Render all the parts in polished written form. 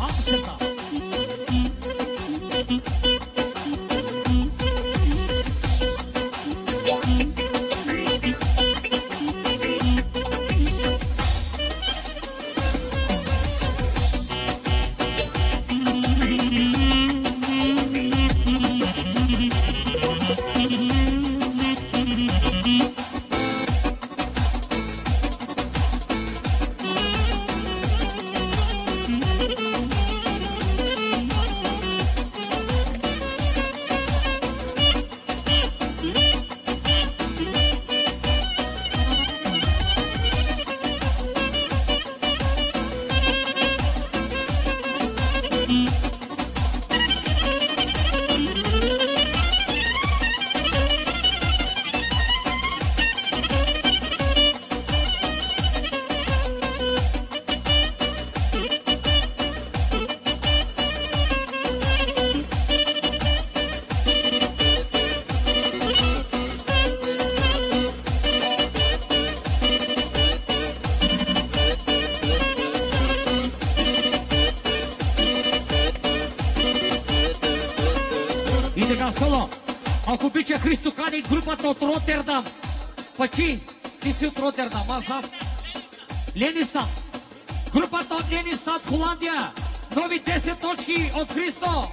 Амсета. Ако обича Христо кани групата от Ротердам. Пачи, ти си от Ротердам, аз зав. Ленистад. Групата от Ленистад, Холандия. Нови 10 точки от Христо.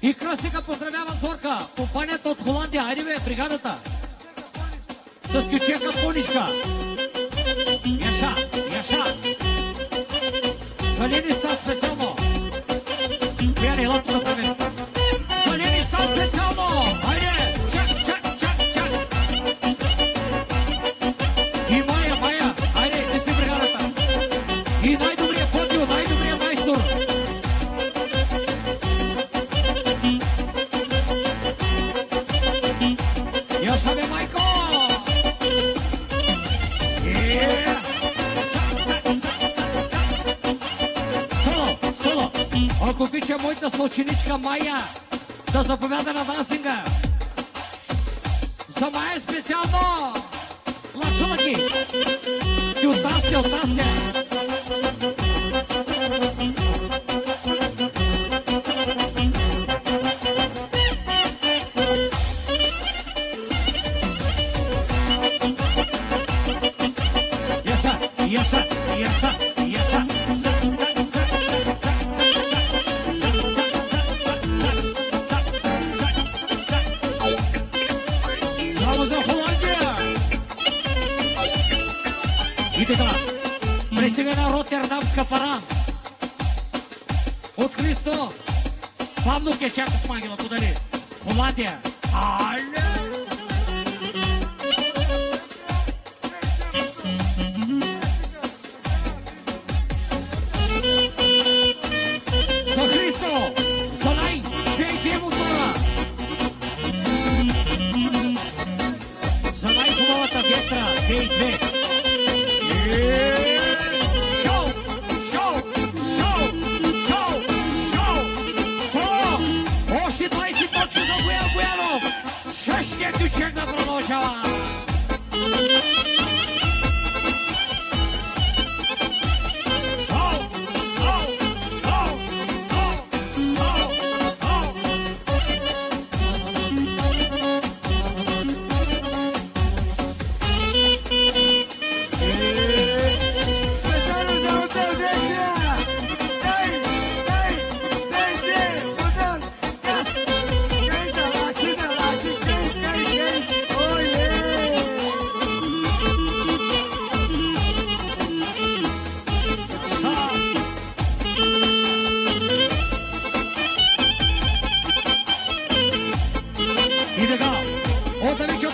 И Кръстика поздравяват Зорка. Компанията от Холандия. Айде бе, бригадата. С кючека Поничка. Яша, Яша. За Ленистад специално. Вяне, ела тук при мен. За Ленистад специално! Хайде! Чак, чак, чак, чак! И Майя, хайде, ти си бригарата. И най-добрият Потио, най-добрият майстор. Яша бе, майко! Соло! Ако обича моята съученичка Майя да заповяда на дансинга. За Майя специално! Лачалъки! Ти оттащи! Яша! Пресигана Ротердамска пара от Христо. Павло Кечако с Магила, подали. Холандия. За Христо! За най-две мотора! За най-хубавата ветра, 2-2. Още 20 точки за Боян Боянов. Шестия ключек да продължава.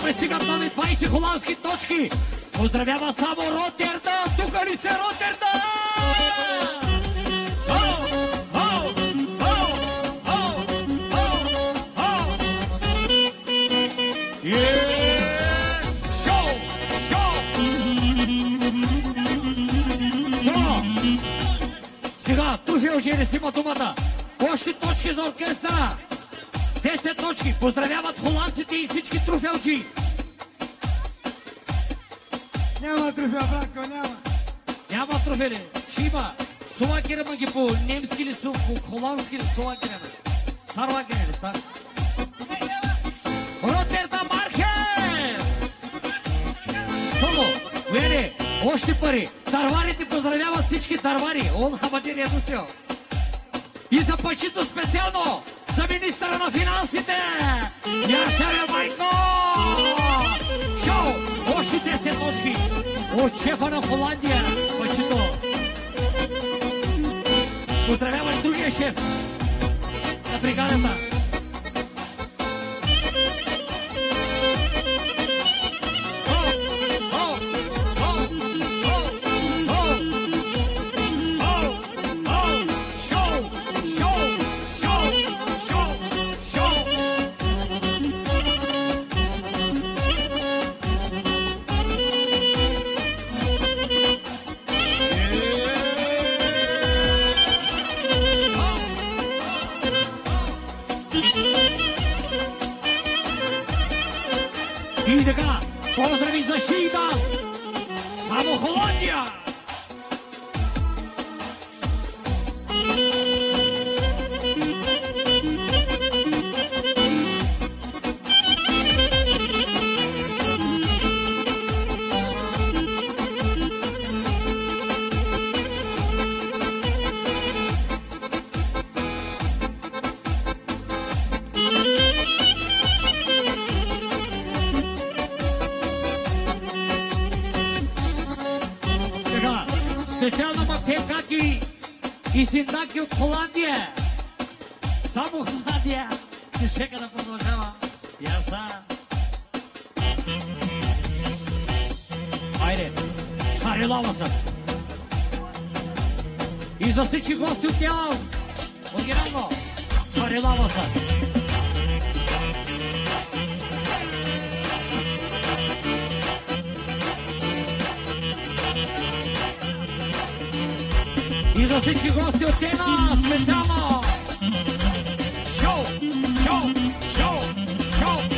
Пристигат нови 20 холандски точки. Поздравява само Ротердам. Тук ли се Ротердам? Сега Туфелджиерис има думата. Още точки за оркестъра. 10 точки. Поздравяват холандците и всички труфелджи. Няма труфел, Бранко, няма. Няма трофели. Ще има. Сувакерема ги по немски или по холандски или сувакерема. Сарвакере ли са? Роттердам Мархен! Соло, вери, още пари. Тарварите поздравяват всички тарвари. Он хамадир е досил. И за пачито специално за министъра на финансите. Яшаря майко! Шоу! Още 10 точки от шефа на Холандия. Пачито. Поздравяваш другия шеф на бригадата. И така, поздрави за Шида! Само Холандия! Специално мапекаки и синдаки от Холандия. Само Холандия. Чека да продължава. Яса. Айде. Царилава съм. И за всички гости от Ялал. Оригинално. Царилава съм. И за всички гости от Тена, специално! Шоу! Шоу! Шоу! Шоу!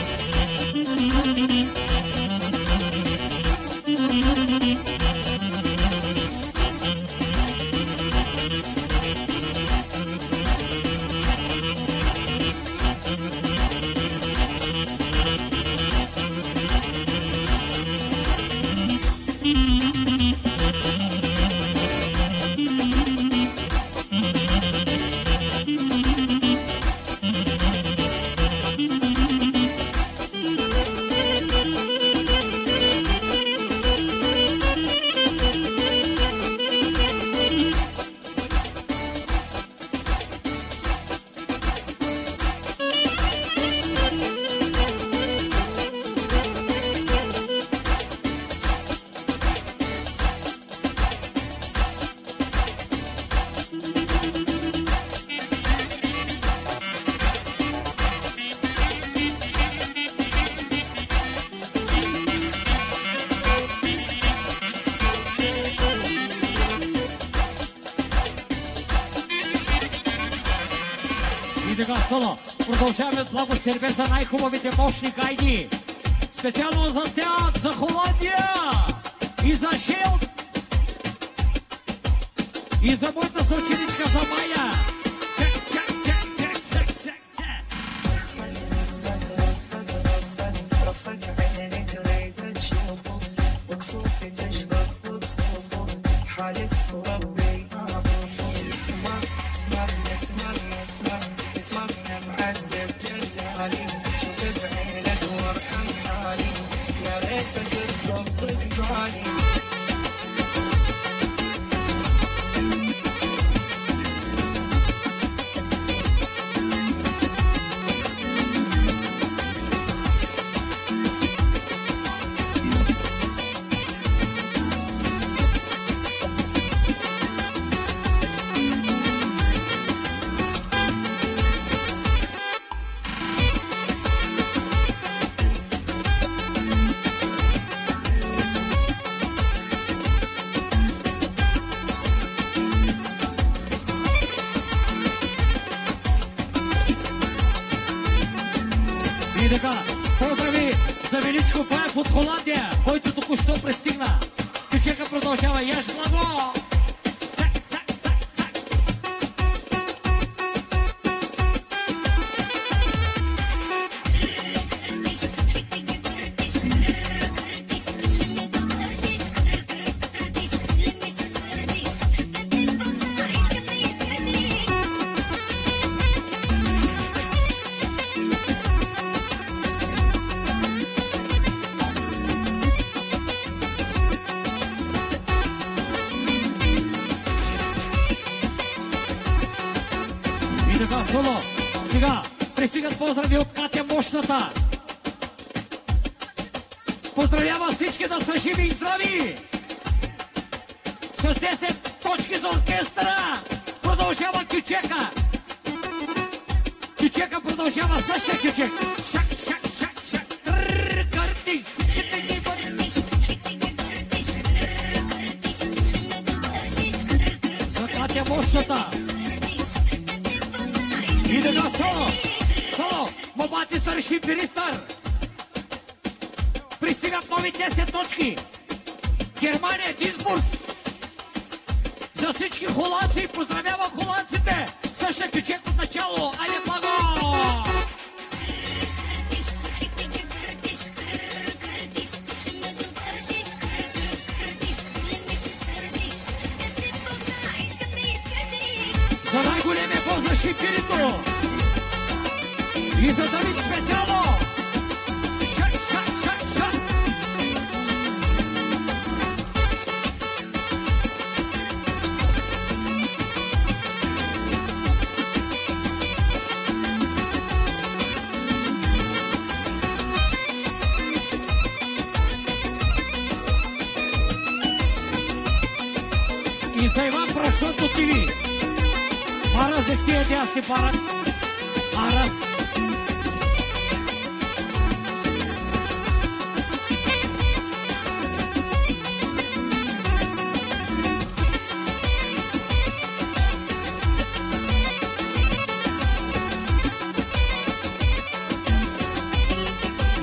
Сега соло. Продължаваме с Благо Сербе за най-хубавите мощни гайди. Специално за театър, за Холандия и за Шелд. И за моята съученичка, за Майя. Чак, чак, чак, чак, чак, чак, чак. И така, поздрави за Величко Паев от Холандия, който току-що пристигна. Кючека продължава. Яш Благо! Соло. Сега пристигат поздрави от Катя Мощната. Поздравява всички да са живи и здрави. С 10 точки за оркестъра. Продължава Кючека. Кючека продължава същия Кючек. Шак, шак, шак, шак. Кърти, всичките ги бъдни. За Катя Мощната. И така соло, соло, мобати старши пиристър. Пристигат нови 10 точки. Германия, Дисбург. За всички холандци, поздравява холандците. Същия Кючек от начало, айде Благо! За най-големия бос за шипирито и за Давид специално. Шак, шак, шак, шак. И за Иван Прашото ТВ. Пара зехтия дяси, пара. Пара.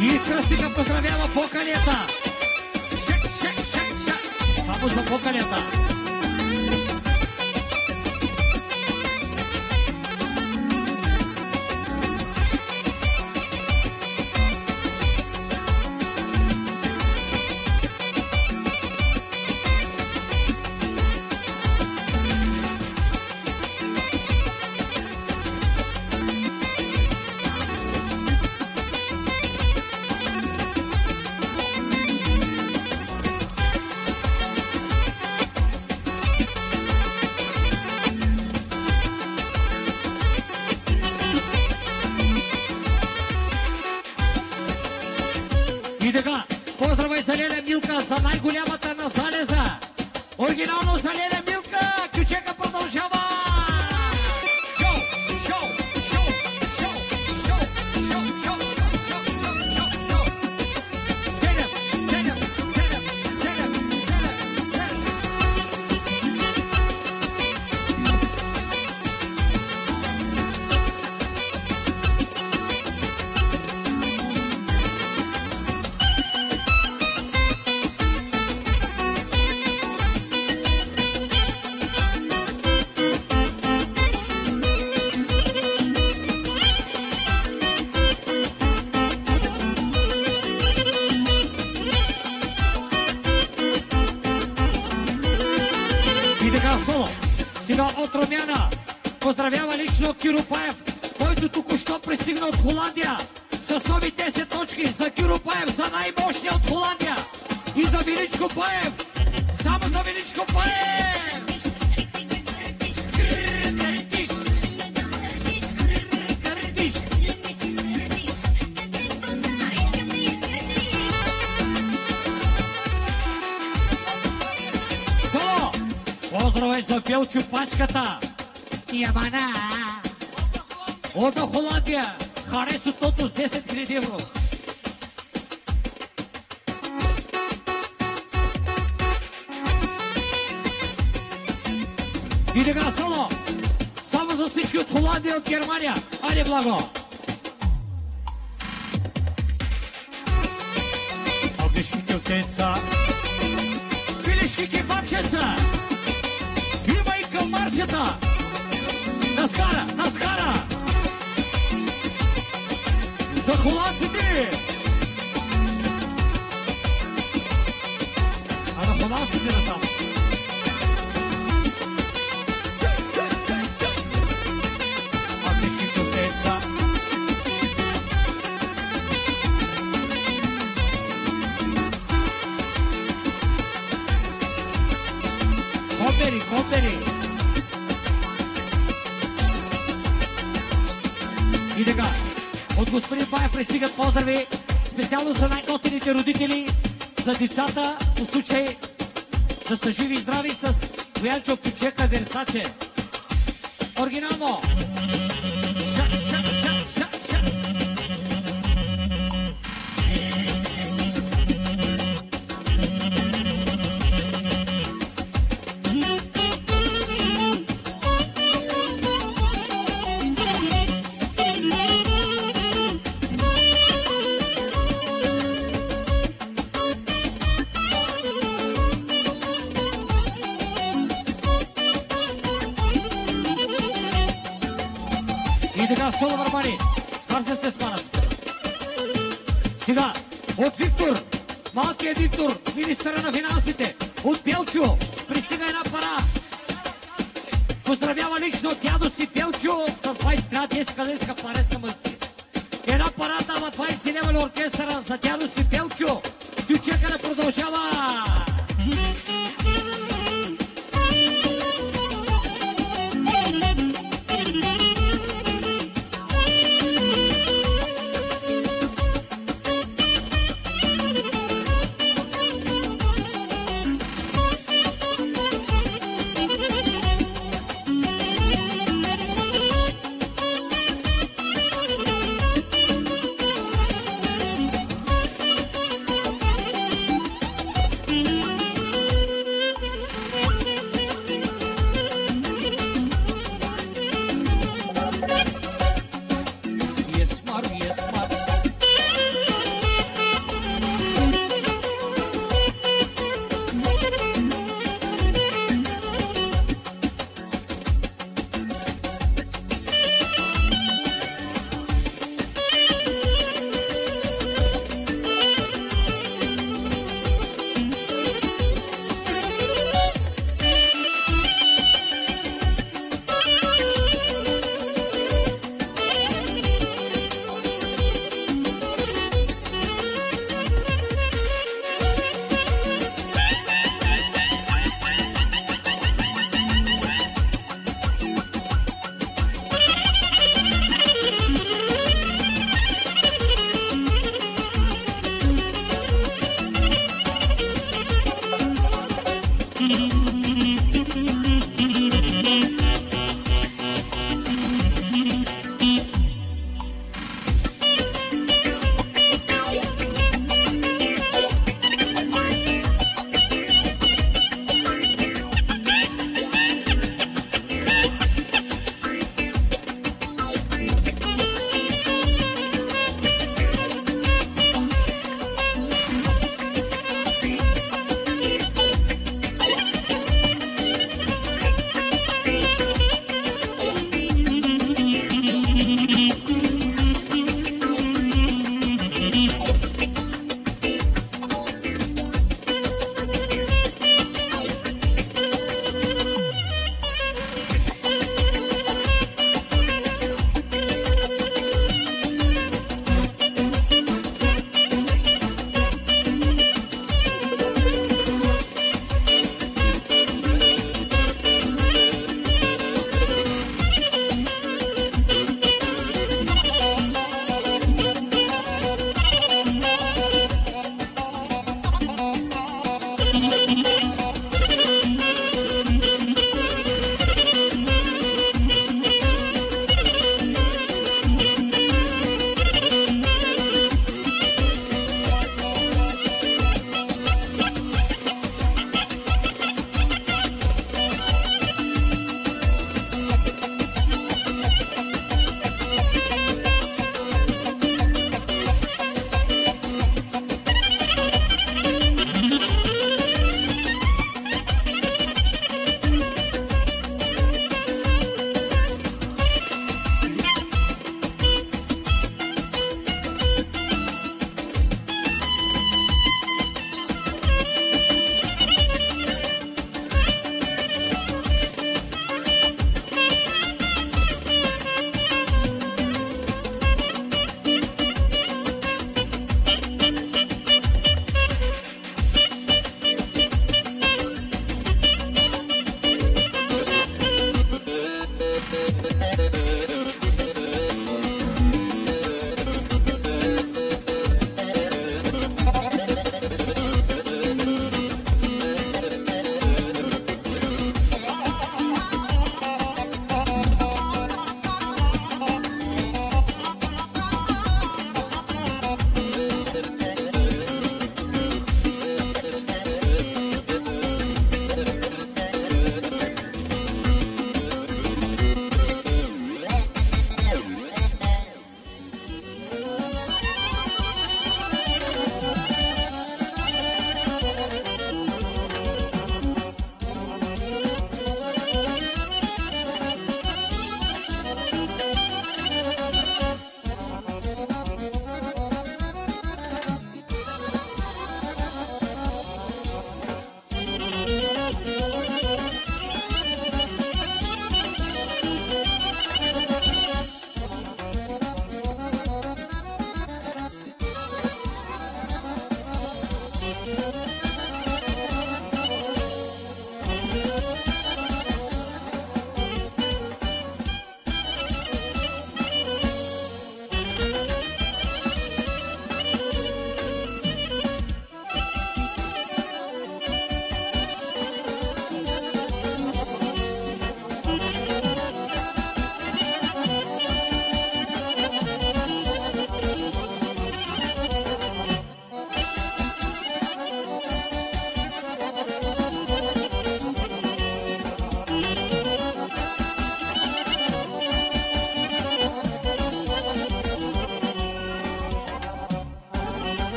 И Кръстика поздравява покалията. Шак, шак, шак, шак. Само за покалията. И така, поздравай за Леля Милка, за най-голямата на залеза. Оригинално за Леля Милка, Кючека продължава. Шоу, шоу, шоу, шоу, шоу, шоу, шоу, шоу, шоу, шоу, шоу. 7, 7, 7, 7, 7, 7. Сега от Румяна поздравява лично Киро Паев, който току-що пристигна от Холандия с нови 10 точки за Киро Паев, за най-мощния от Холандия и за Величко Паев, само за Величко Паев! Поздравай за Велчо Пачката! Ямана! От Холандия! Харесо тото с 10 000 евро! И така соло! Само за всички от Холандия и от Германия! Айде Благо! Обичните деца! всички кебабчеца. Има и кълмарчета. Наскара. За холандците. А на холандците насам. Атешки тотеца. Копери. И така, от господин Паев пристигат поздрави специално за най-готените родители, за децата, по случай да са живи и здрави с Боянчо Пичека Версаче. Оригинално! Ша. И така, соло върбари, свърза сте с маната. Сега, от Виктор, малкият Виктор, министъра на финансите, от Белчо, пристига една пара. Поздравява лично дядо си Белчо с 20 пареска мъжки. Една пара дава 20 лева на оркестъра за дядо си Белчо. Дючека да продължава.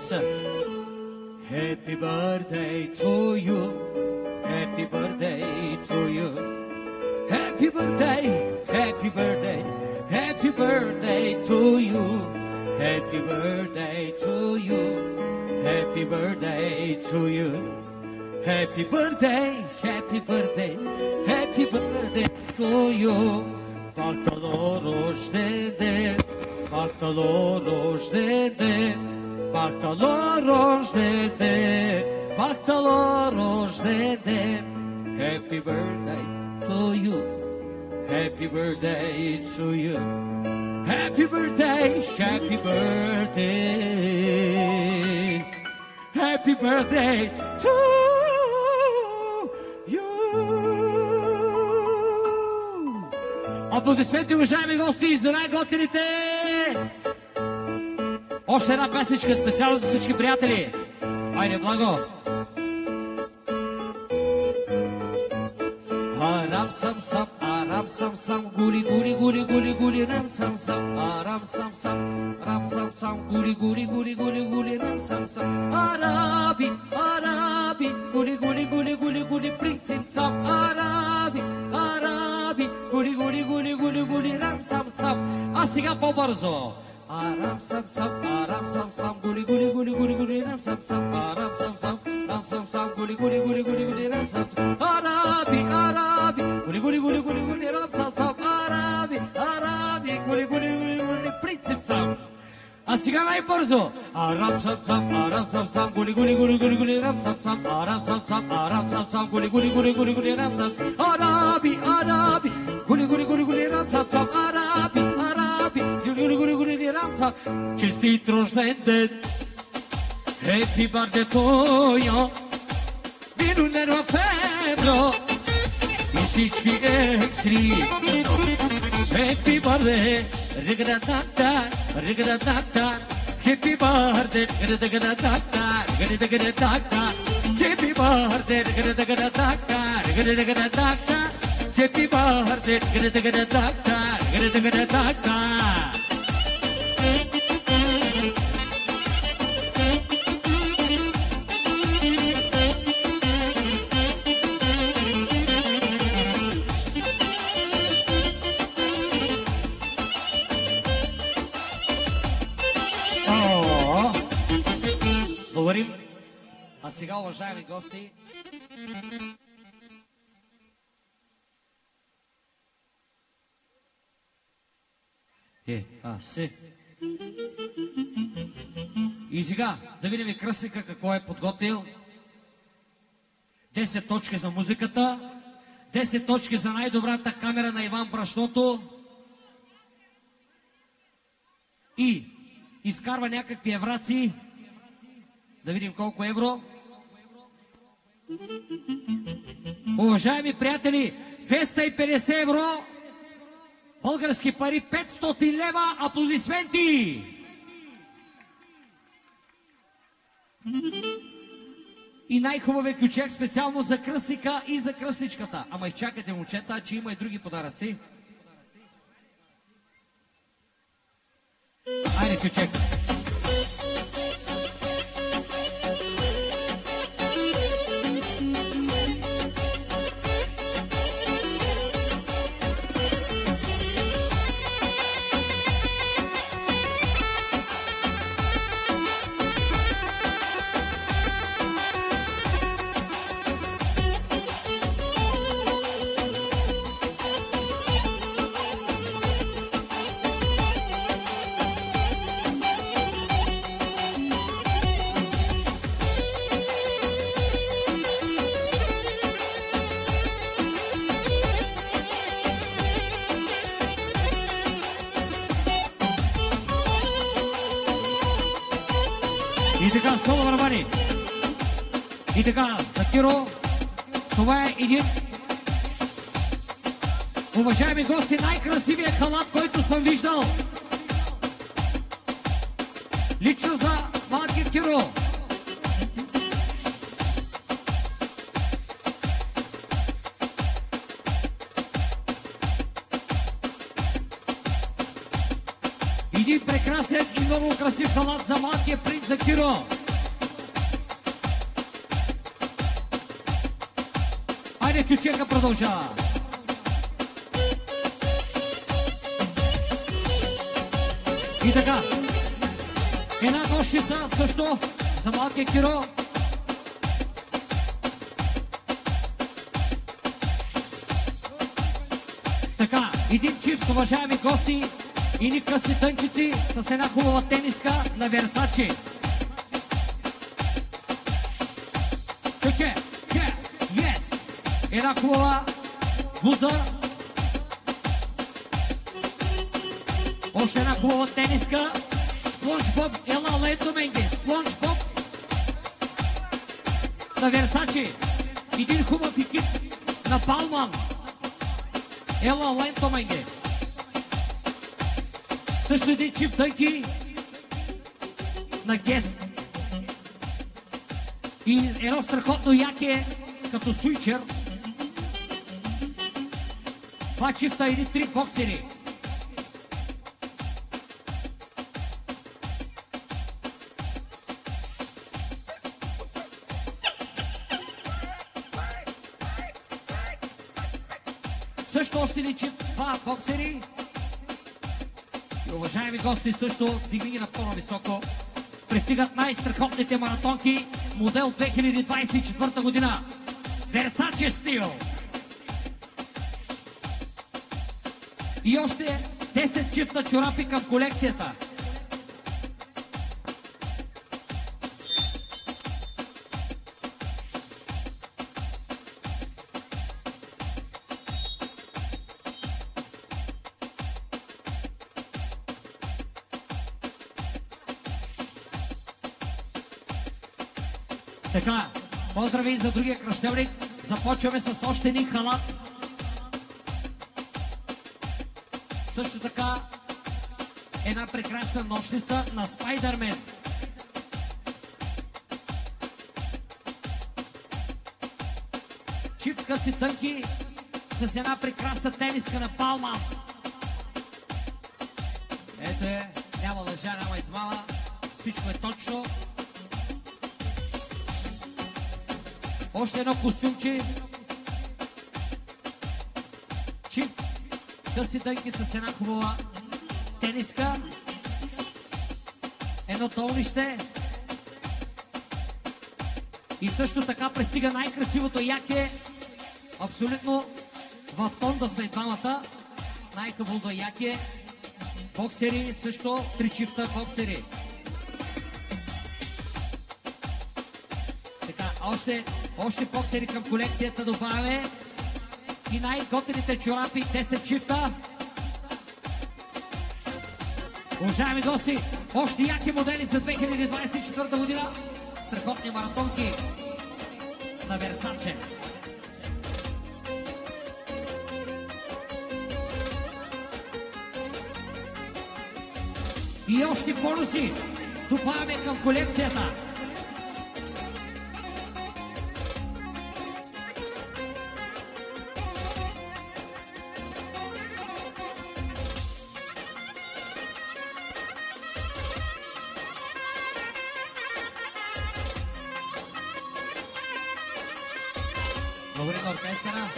са. Happy birthday to you. Happy birthday to you. Happy birthday, happy birthday, happy birthday to you. Happy birthday to you. Happy birthday to you. Happy birthday, happy birthday, happy birthday to you. Бактало рожден ден, бактало рожден ден, бактало рожден ден, бактало рожден ден. Happy birthday to you. Happy birthday to you. Happy birthday, happy birthday. Happy birthday to you. Аплодисменти, уважаеми гости, за най-готините! Още една песничка специално за всички приятели. Айде, благо! Арам сам сам, гули гули гули гули гули, рам сам сам, арам сам сам, гули гули гули гули гули, рам сам сам, араби, гули гули гули гули гули, принцип сам, араби, гули гули гули гули гули, рам сам сам. А сега по-бързо. Арам сам сам, гули гули гули гули гули, рам сам сам, арам сам сам, гули гули гули гули гули, рам сам сам, араби, гули гули гули гули гули, рам сам сам, араби, гули гули гули гули, принцип сам. А сега най-бързо. Арам сам сам, гули гули гули гули гули, рам сам сам, арам сам сам, гули гули гули гули гули, рам сам, араби, гули гули гули гули, рам сам сам, араби, гули гули гули, рам сам. Честит рожден ден! Happy birthday to you. Винунер в евро и всички екстри. Happy birthday, риградата, happy birthday, риградата, happy birthday, риградата, happy birthday, риградата. Благодарим. А сега, уважаеми гости, и сега да видим кръстника какво е подготвил. 10 точки за музиката, 10 точки за най-добрата камера на Иван Брашното и изкарва някакви евраци. Да видим колко евро. Уважаеми приятели, 250 евро, български пари, 500 лева, аплодисменти! И най-хубавия ключек специално за кръстника и за кръстничката. Ама изчакайте, момчета, че има и други подаръци. Айде, ключек. И така, соло барабани. И така, за Киро, това е един, уважаеми гости, най-красивият халат, който съм виждал. Лично за малкият Киро. Един прекрасен и много красив халат за малкият принц за Киро. Айде, Кючека продължава. И така, една нощица също за малкия Киро. Така, един чифт, уважаеми гости, и ни къси тънчици с една хубава тениска на Версаче. Yes! Една хубава блуза. Още една хубава тениска. Спонжбоб, ела лето менге. Спонжбоб на Версаче. Един хубав екип на Балман. Ела лето менге. Също един чип дънки на Гес. И едно страхотно яке като суичер. Два чифта или три боксери. Също още един чип, два боксери. И уважаеми гости, също дигни ги на по-високо. Пристигат най-страхотните маратонки, модел 2024 година. Versace стил. И още 10 чифта чорапи към колекцията. Така, поздрави за другия кръщевник. Започваме с още един халат. Също така, една прекрасна нощница на Спайдърмен. Чифт къси тънки с една прекрасна тениска на Балман. Ето е, няма лъжа, няма измама. Всичко е точно. Още едно костюмче. Чип, къси дънки с една хубава тениска. Едно толнище. И също така пристига най-красивото яке. Абсолютно в тон да са и двамата. Най-хубавото яке. Боксери също, три чифта боксери. Така, още боксери към колекцията добавяме. И най-готените чорапи, 10 чифта. Уважаеми гости, още яки модели за 2024 година. Страхотни маратонки на Versace. И още бонуси добавяме към колекцията. Благодаря на оркестъра.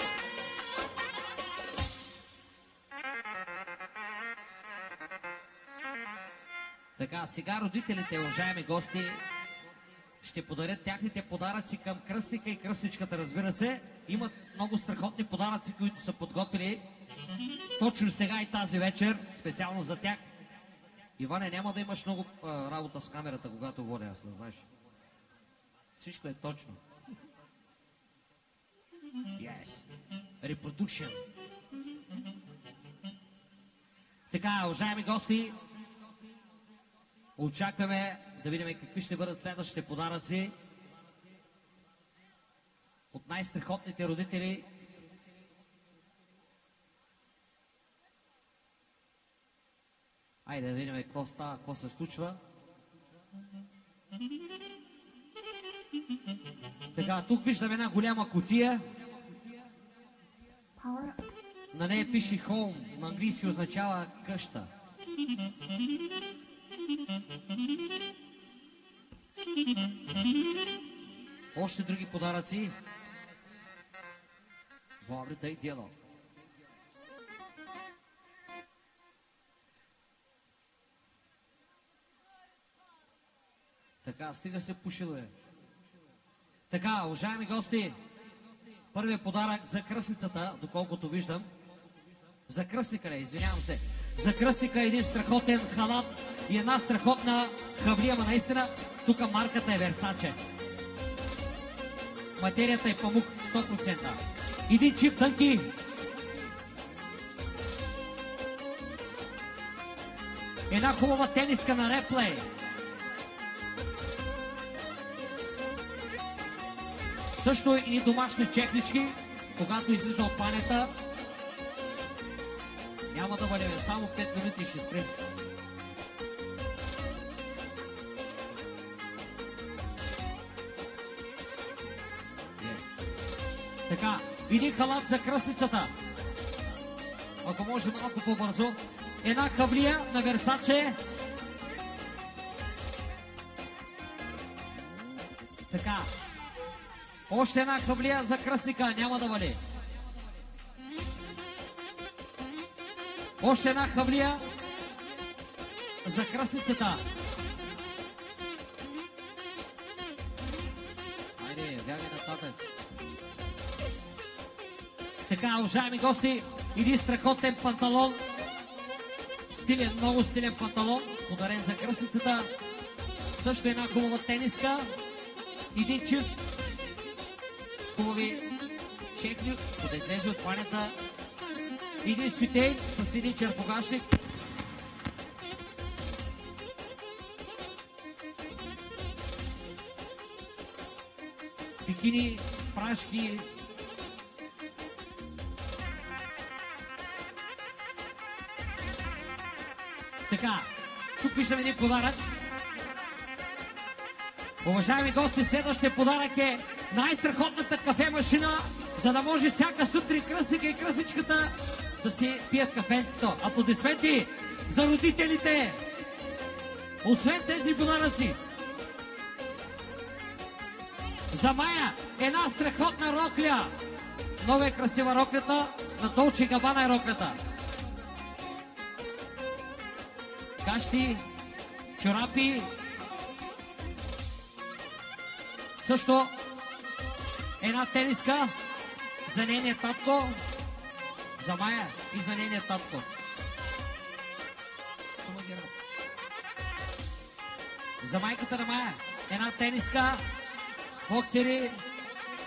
Така, сега родителите, уважаеми гости, ще подарят тяхните подаръци към кръстника и кръстничката, разбира се. Имат много страхотни подаръци, които са подготвили точно сега и тази вечер, специално за тях. Иване, няма да имаш много работа с камерата, когато говоря, аз не знаеш. Всичко е точно. Yes. Reproduction. Така, уважаеми гости, очакваме да видим какви ще бъдат следващите подаръци от най-страхотните родители. Айде да видим какво става, какво се случва. Така, тук виждаме една голяма кутия. На нея пише Home, на английски означава къща. Още други подаръци. Pobre и диалог. Така, стига се пушило. Така, уважаеми гости, първият подарък за кръстницата, доколкото виждам. За кръстника, извинявам се. За кръстника един страхотен халат и една страхотна хавлия, ама наистина, тук марката е Версаче. Материята е памук 100%. Един чип тънки. Една хубава тениска на реплей. Също и домашни чехлички, когато излиза от панета. Няма да валим, само 5 минути ще спрем. Така, един халат за кръстницата. Ако може малко по-бързо. Една хавлия на Версаче. Така. Още една хавлия за кръстника, няма да вали. Още една хавлия за кръстницата. Айде, бягай нататък. Така, уважаеми гости, един страхотен панталон. Стилен, много стилен панталон, подарен за кръстницата. Също една хубава тениска. Един чип. Хубави чекли, да излезе от панета. Един свитей с един черпогашник. Бикини, прашки. Така, тук виждаме един подарък. Уважаеми гости, следващия подарък е най-страхотната кафе машина, за да може всяка сутрин кръстника и кръстничката да си пият кафенцето. Аплодисменти за родителите! Освен тези подаръци, за Майя една страхотна рокля. Много е красива роклята, на Долче Габана е роклята. Кащи, чорапи. Също една тениска за нейния татко, за Майя и за нейния татко. За майката на Майя една тениска, боксери,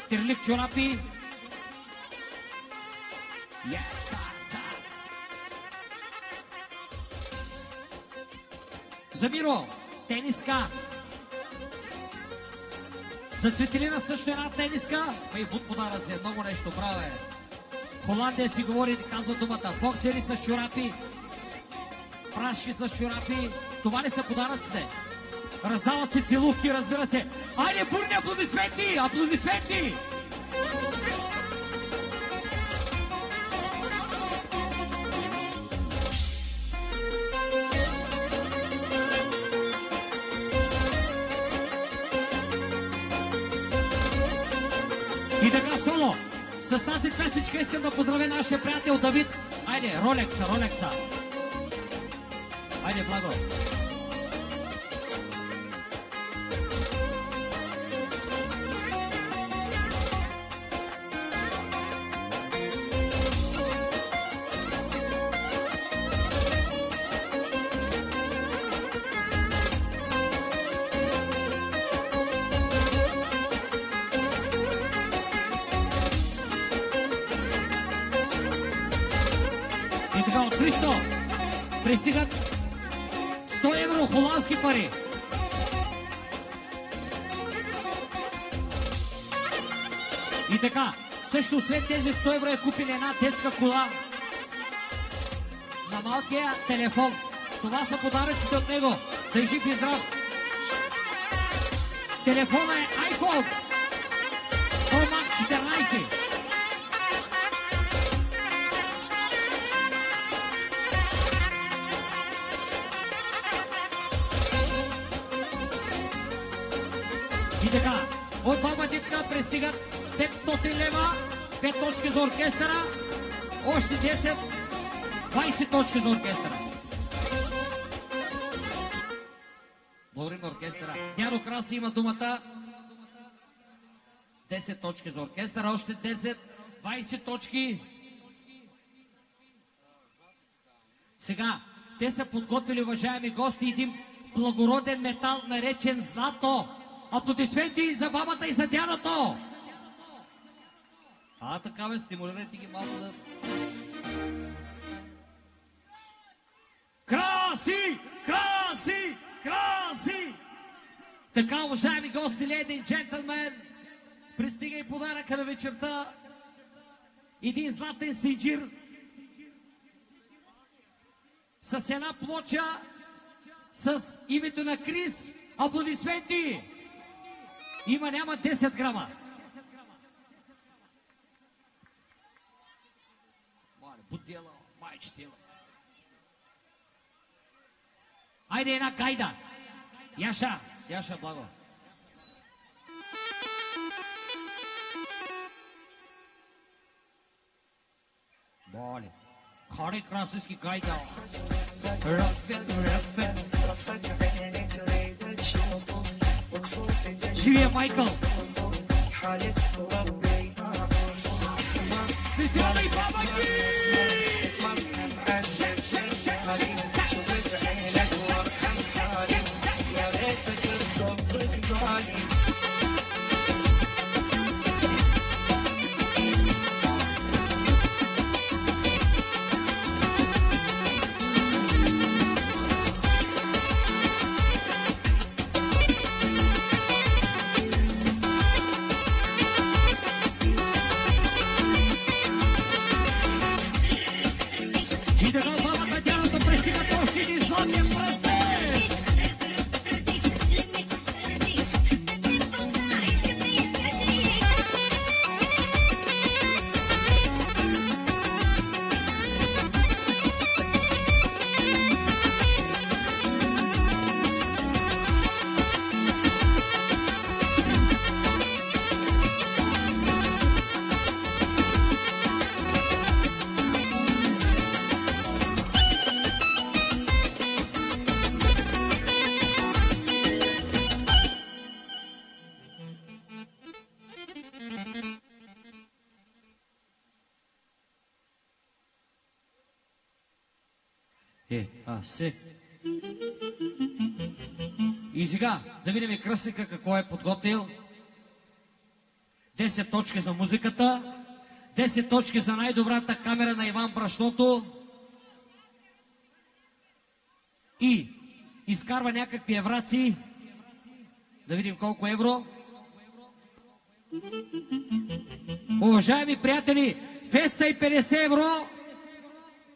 терлик чорапи. За Миро тениска. За Цветелина също една тениска. И буд подаръци, много нещо, браво е. Холандия си говори, казва думата. Боксери с чорапи, прашки с чорапи. Това ли са подаръците? Раздават се целувки, разбира се. Айде, бурни аплодисменти! Аплодисменти! И така, соло, с тази песечка искам да поздравя нашия приятел Давид. Айде, Ролекса. Айде, благо. Пристигат 100 евро холандски пари. И така, също след тези 100 евро е купили една детска кола на малкия телефон. Това са подаръците от него. Да е жив и здрав. Телефона е iPhone Pro Max 14. И така, от баба детка пристигат 500 лева 5 точки за оркестъра, още 10, 20 точки за оркестъра. Благодарим на оркестъра. Дядо Краси има думата. 10 точки за оркестъра, още 10, 20 точки. Сега, те са подготвили, уважаеми гости, един благороден метал, наречен злато. Аплодисменти за бабата и за дядото! Така бе, стимулирайте ги малко да... Краси! Краси! Краси! Така, уважаеми гости, леди и джентълмен, пристига и подаръка на вечерта. Един златен синджир с една плоча с името на Крис. Аплодисменти! Има, няма 10 грама. Будела, майчетела. Айде една гайда. Яша, Яша, благо. Боли. Хари красиски гайда. Живия Майкъл. Кристиана и баба ги! И сега да видим кръстника какво е подготвил. 10 точки за музиката, 10 точки за най-добрата камера на Иван Брашното и изкарва някакви евраци. Да видим колко евро. Уважаеми приятели, 250 евро,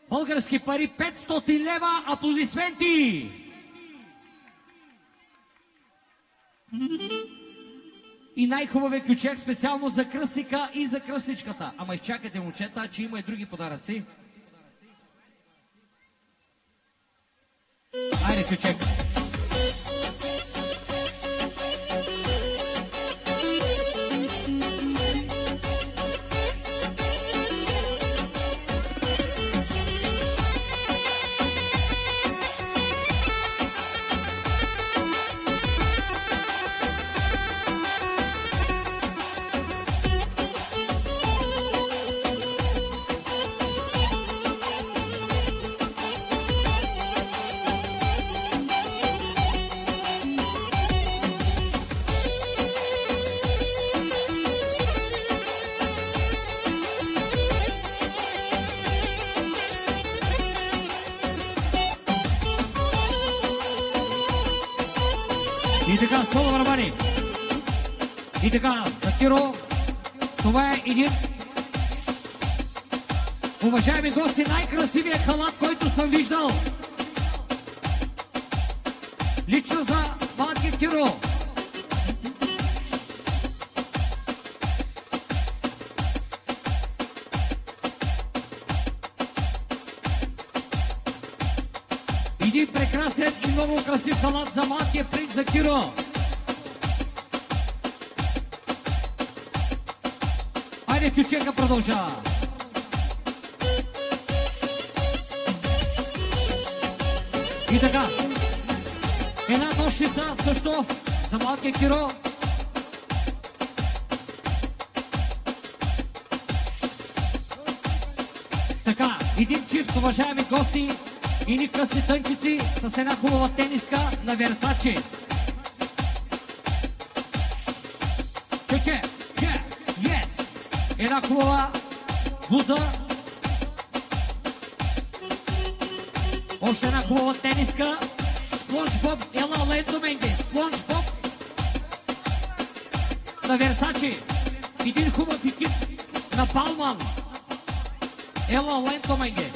български пари, 500 лева, аплодисменти! И най-хубавия ключек специално за кръстника и за кръстничката. Ама изчакайте, момчета, че има и други подаръци. Айде, ключек! И така, соло барабани. И така, Сакиро, това е един, уважаеми гости, най-красивия халат, който съм виждал. Лично за малкия Киро. Един прекрасен и много красив халат за малкия принц за Киро. Айде Айде, Кюченка продължава. И така, една нощица също за малкия Киро. Така, един чифт, уважаеми гости, и ни къси тънчици с една хубава тениска на Версаче. Чеке, yes! Една хубава блуза. Още една хубава тениска. Спонжбоб, ела лето менге. Спонжбоб на Версаче. Един хубав екип на Балман. Ела лето менге.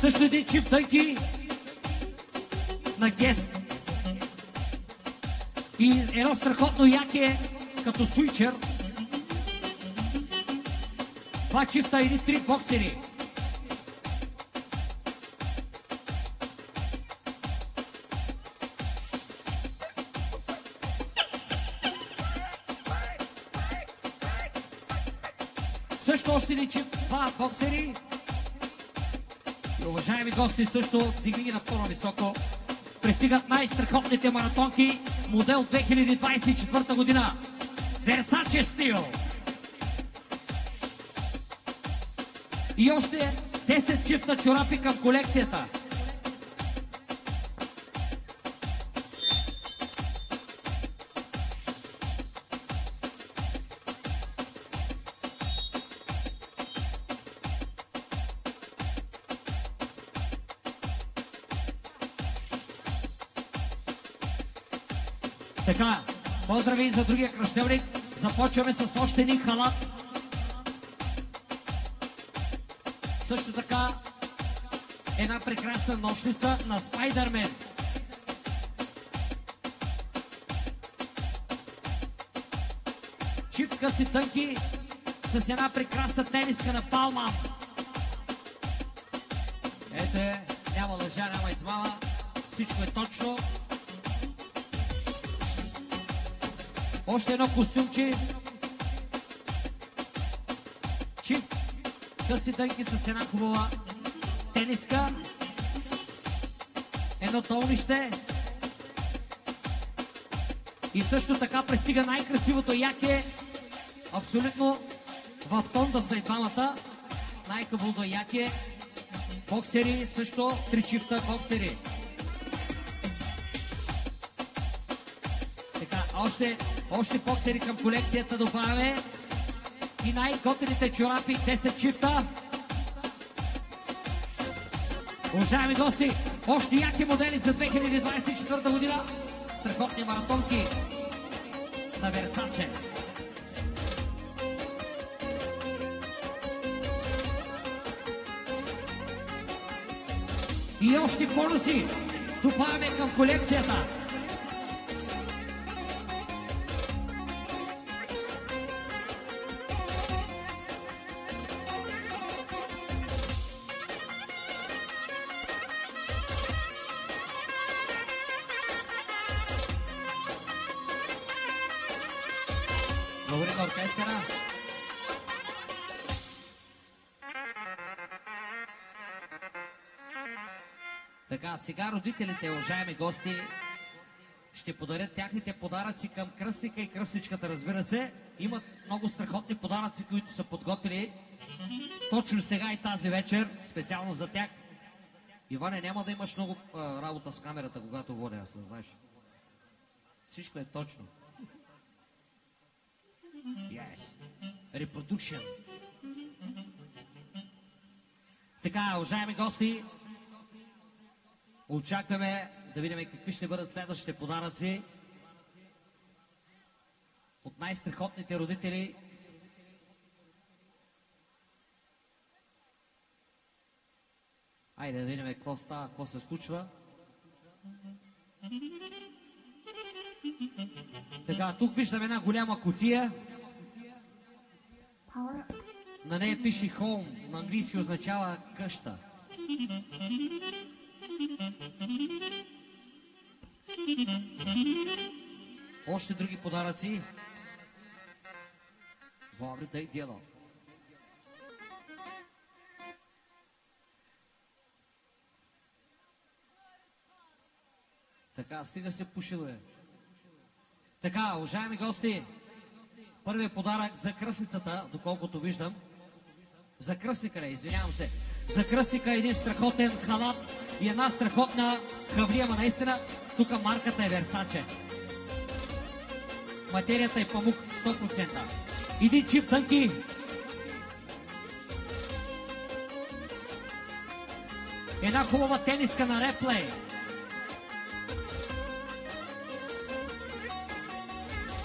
Също един чип тънки на Гес. И едно страхотно яке като суичер. Два чифта или три боксери. Също още един чип, два боксери. И уважаеми гости, също дигни ги на по-високо. Пристигат най-страхотните маратонки, модел 2024 година. Versace стил. И още 10 чифта чорапи към колекцията. Така, поздрави за другия кръщевник. Започваме с още един халат. Също така, една прекрасна нощница на Спайдърмен. Чифт къси тънки с една прекрасна тениска на Палман. Ето е, няма лъжа, няма измама. Всичко е точно. Още едно костюмче. Чифт къси тънки с една хубава тениска. Едно толнище. И също така пристига най-красивото яке. Абсолютно в тон да са и двамата. Най-хубавото яке. Боксери също. Три чифта боксери. Така, още боксери към колекцията добавяме. И най-готените чорапи, 10 чифта. Уважаеми гости, още яки модели за 2024 година. Страхотни маратонки на Версаче. И още бонуси добавяме към колекцията. Говори на оркестъра. Така, сега родителите, уважаеми гости, ще подарят тяхните подаръци към кръстника и кръстничката, разбира се. Имат много страхотни подаръци, които са подготвили точно сега и тази вечер, специално за тях. Иване, няма да имаш много работа с камерата, когато водя, аз не знаеш. Всичко е точно. Yes. Reproduction. Така, уважаеми гости, очакваме да видим какви ще бъдат следващите подаръци от най-страхотните родители. Айде да видим какво става, какво се случва. Така, тук виждаме една голяма кутия. На нея пише Home, на английски означава къща. Още други подаръци. Pobre dei дело. Така, стига се пушило е. Така, уважаеми гости, първият подарък за кръстницата, доколкото виждам. За кръстника ли, извинявам се. За кръстника един страхотен халат и една страхотна хавлия, ма наистина, тук марката е Версаче. Материята е памук 100%. Един чип тънки. Една хубава тениска на реплей.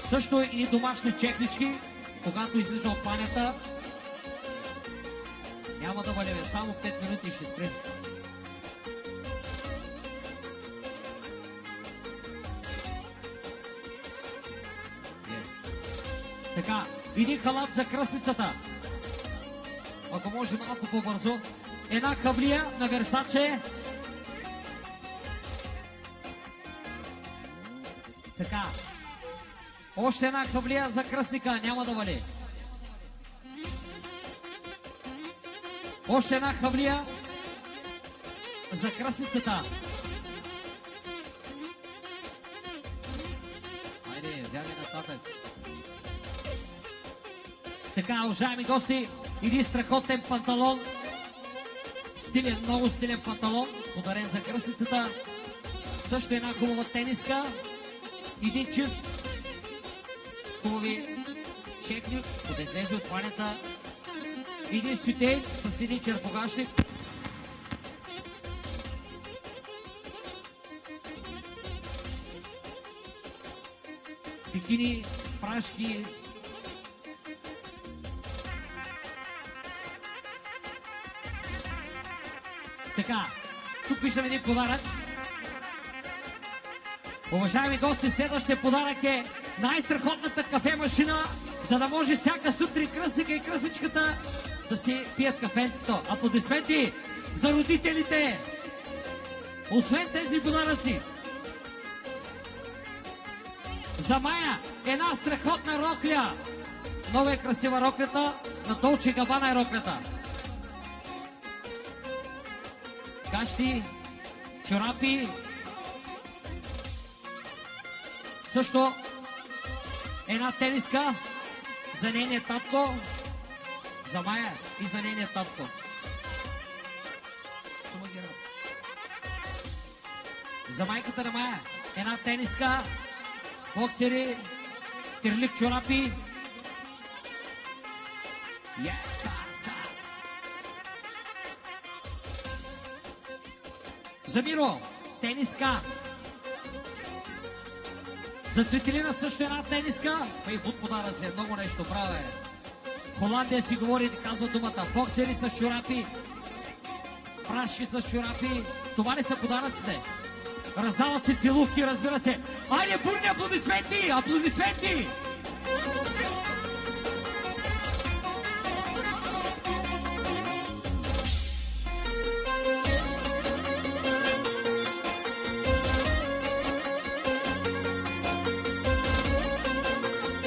Също и домашни чехлички, когато излиза от панята. Няма да бъдем, само 5 минути и ще спрем. Така, един халат за кръстницата. Ако може малко по-бързо. Една хавлия на Версаче. Така. Още една хавлия за кръстника, няма да вали. Още една хавлия за кръстницата. Айде, взяме нататък. Така, уважаеми гости, един страхотен панталон. Стилен, много стилен панталон, подарен за кръстницата. Също една хубава тениска. Един чип. Хубави чекли, да излезе от панята. Един сютей с един черпогашник. Бикини, прашки. Така, тук виждам един подарък. Уважаеми гости, следващия подарък е най-страхотната кафе машина, за да може всяка сутрин кръстника и кръстничката да си пият кафенцето. Аплодисменти за родителите! Освен тези подаръци, за Майя една страхотна рокля. Много е красива роклята, на Долче Габана е роклята. Кащи, чорапи. Също една тениска за нейния татко, за Майя и за нейния татко. За майката на Майя една тениска, боксери, тирлик чорапи. За Миро тениска. За Цветелина също една тениска. Фейбут подаръци е много нещо, праве. Холандия си говори, казва думата. Боксери с чорапи, прашки с чорапи. Това ли са подаръците? Раздават се целувки, разбира се. Айде, бурни аплодисменти! Аплодисменти!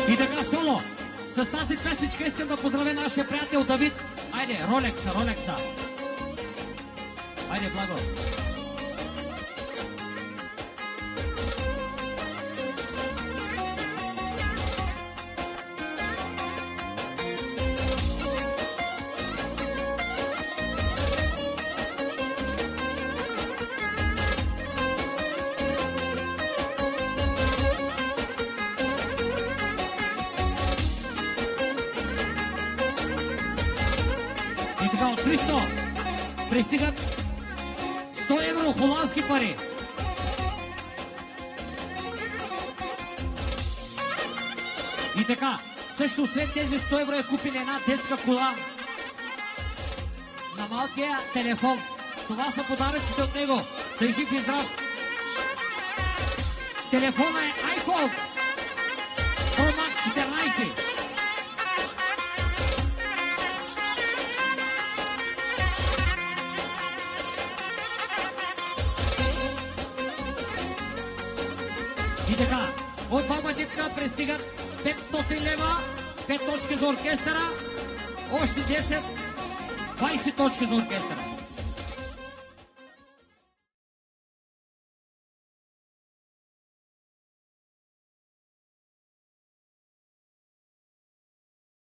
И така, соло, с тази песечка искам да поздравя нашия приятел Давид. Айде, Ролекса. Айде, благо. От Христо пристигат 100 евро холандски пари. И така, също след тези 100 евро е купили една детска кола на малкия телефон. Това са подаръците от него. Тъй жив и здрав. Телефона е iPhone Pro Max 14. И така, от баба детка пристигат 500 лева, 5 точки за оркестъра, още 10, 20 точки за оркестъра.